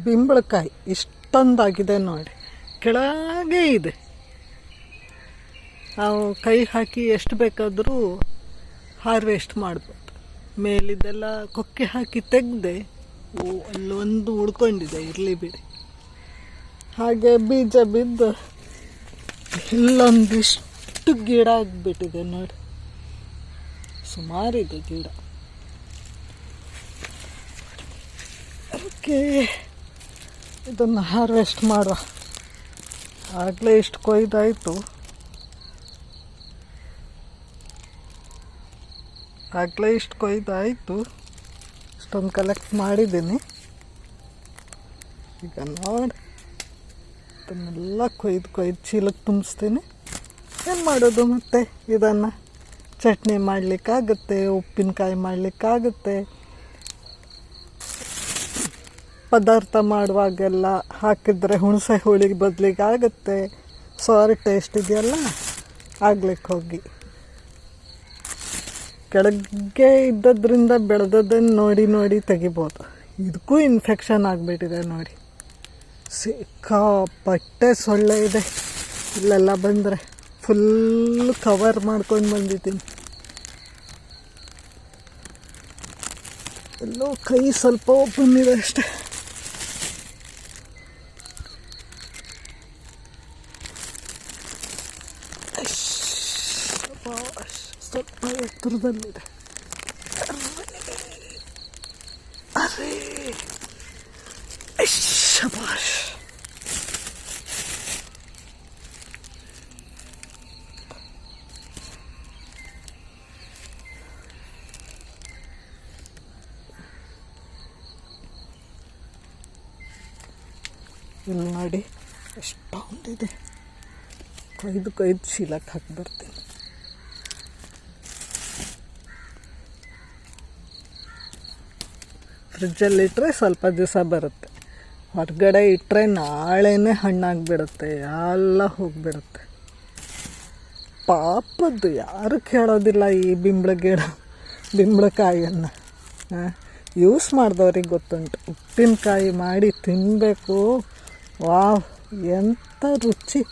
ಬಿಂಬಳಕಾಯಿ ಇಷ್ಟೊಂದಾಗಿದೆ ನೋಡಿ, ಕೆಳಗೆ ಇದೆ. ನಾವು ಕೈ ಹಾಕಿ ಎಷ್ಟು ಬೇಕಾದರೂ ಹಾರ್ವೆಸ್ಟ್ ಮಾಡ್ಬೋದು. ಮೇಲಿದ್ದೆಲ್ಲ ಕೊಕ್ಕೆ ಹಾಕಿ ತೆಗೆದೆ, ಅಲ್ಲೊಂದು ಉಳ್ಕೊಂಡಿದೆ, ಇರಲಿ ಬಿಡಿ. ಹಾಗೆ ಬೀಜ ಬಿದ್ದು ಇಲ್ಲೊಂದಿಷ್ಟು ಗಿಡ ಆಗಿಬಿಟ್ಟಿದೆ ನೋಡಿ, ಸುಮಾರಿದೆ ಗಿಡ. ಓಕೆ, ಇದನ್ನು ಹಾರ್ವೆಸ್ಟ್ ಮಾಡುವ. ಆಗಲೇ ಇಷ್ಟು ಕೊಯ್ದಾಯಿತು, ಇಷ್ಟೊಂದು ಕಲೆಕ್ಟ್ ಮಾಡಿದ್ದೀನಿ. ಈಗ ನೋಡಿ, ಇದನ್ನೆಲ್ಲ ಕೊಯ್ದು ಚೀಲಕ್ಕೆ ತುಂಬಿಸ್ತೀನಿ. ಏನು ಮಾಡೋದು ಮತ್ತೆ? ಇದನ್ನು ಚಟ್ನಿ ಮಾಡಲಿಕ್ಕಾಗುತ್ತೆ, ಉಪ್ಪಿನಕಾಯಿ ಮಾಡಲಿಕ್ಕಾಗುತ್ತೆ, ಪದಾರ್ಥ ಮಾಡುವಾಗೆಲ್ಲ ಹಾಕಿದರೆ ಹುಣಸೆ ಹುಳಿಗೆ ಬದಲಿಗೆ ಆಗುತ್ತೆ. ಸಾರಿ ಟೇಸ್ಟ್ ಇದೆಯಲ್ಲ, ಆಗ್ಲಿಕ್ಕೆ ಹೋಗಿ ಕೆಳಗೆ ಇದ್ದದ್ರಿಂದ ಬೆಳೆದದ್ದನ್ನು ನೋಡಿ ತೆಗಿಬೋದು. ಇದಕ್ಕೂ ಇನ್ಫೆಕ್ಷನ್ ಆಗಿಬಿಟ್ಟಿದೆ ನೋಡಿ, ಸಿಕ್ಕಾಪಟ್ಟೆ ಸೊಳ್ಳೆ ಇದೆ. ಇಲ್ಲೆಲ್ಲ ಬಂದರೆ ಫುಲ್ ಕವರ್ ಮಾಡ್ಕೊಂಡು ಬಂದಿದ್ದೀನಿ. ಎಲ್ಲೋ ಕೈ ಸ್ವಲ್ಪ ಓಪನ್ ಇದೆ ಅಷ್ಟೆ. ಸ್ವಲ್ಪ ಎತ್ತರದಲ್ಲಿದೆ. ಅರೇ ಶಬಾಷ್. ಇಲ್ಲಿ ನೋಡಿ ಎಷ್ಟೊಂದಿದೆ. ಕೊಯ್ದು ಚೀಲಕ್ಕೆ ಹಾಕಿ ಬರ್ತೀನಿ. ಫ್ರಿಜ್ಜಲ್ಲಿಟ್ಟರೆ ಸ್ವಲ್ಪ ದಿವಸ ಬರುತ್ತೆ, ಹೊರಗಡೆ ಇಟ್ಟರೆ ನಾಳೆನೇ ಹಣ್ಣಾಗಿಬಿಡುತ್ತೆ, ಎಲ್ಲ ಹೋಗಿಬಿಡುತ್ತೆ. ಪಾಪದ್ದು ಯಾರು ಕೇಳೋದಿಲ್ಲ ಈ ಬಿಂಬಳಕಾಯಿಯನ್ನು. ಯೂಸ್ ಮಾಡಿದವ್ರಿಗೆ ಗೊತ್ತುಂಟು. ಉಪ್ಪಿನಕಾಯಿ ಮಾಡಿ ತಿನ್ನಬೇಕು, ವಾವ್ ಎಂಥ ರುಚಿ.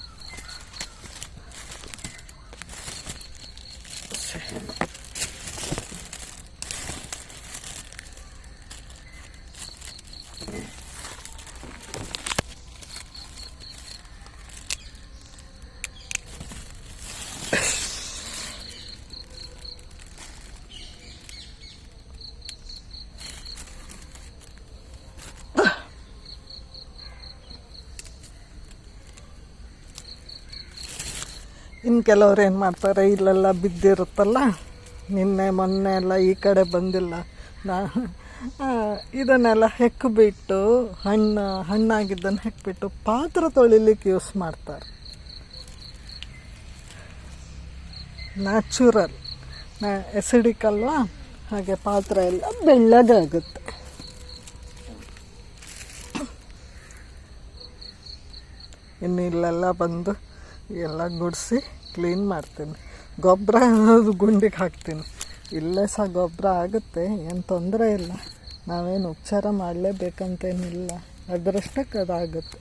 ಇನ್ನು ಕೆಲವ್ರು ಏನು ಮಾಡ್ತಾರೆ, ಇಲ್ಲೆಲ್ಲ ಬಿದ್ದಿರುತ್ತಲ್ಲ, ನಿನ್ನೆ ಮೊನ್ನೆ ಎಲ್ಲ ಈ ಕಡೆ ಬಂದಿಲ್ಲ, ಇದನ್ನೆಲ್ಲ ಹೆಕ್ಕಿಬಿಟ್ಟು ಹಣ್ಣಾಗಿದ್ದನ್ನು ಹೆಕ್ಕಿಬಿಟ್ಟು ಪಾತ್ರೆ ತೊಳಿಲಿಕ್ಕೆ ಯೂಸ್ ಮಾಡ್ತಾರೆ. ನ್ಯಾಚುರಲ್, ಎಸಿಡಿಕ್ ಅಲ್ವಾ, ಹಾಗೆ ಪಾತ್ರೆ ಎಲ್ಲ ಬೆಳ್ಳಗಾಗುತ್ತೆ. ಇನ್ನು ಇಲ್ಲೆಲ್ಲ ಬಂದು ಎಲ್ಲ ಗುಡಿಸಿ ಕ್ಲೀನ್ ಮಾಡ್ತೀನಿ. ಗೊಬ್ಬರ ಗುಂಡಿಗೆ ಹಾಕ್ತೀನಿ. ಇಲ್ಲೇ ಸಹ ಗೊಬ್ಬರ ಆಗುತ್ತೆ, ಏನು ತೊಂದರೆ ಇಲ್ಲ. ನಾವೇನು ಉಪಚಾರ ಮಾಡಲೇಬೇಕಂತೇನಿಲ್ಲ, ಅದರಷ್ಟಕ್ಕೆ ಅದಾಗುತ್ತೆ.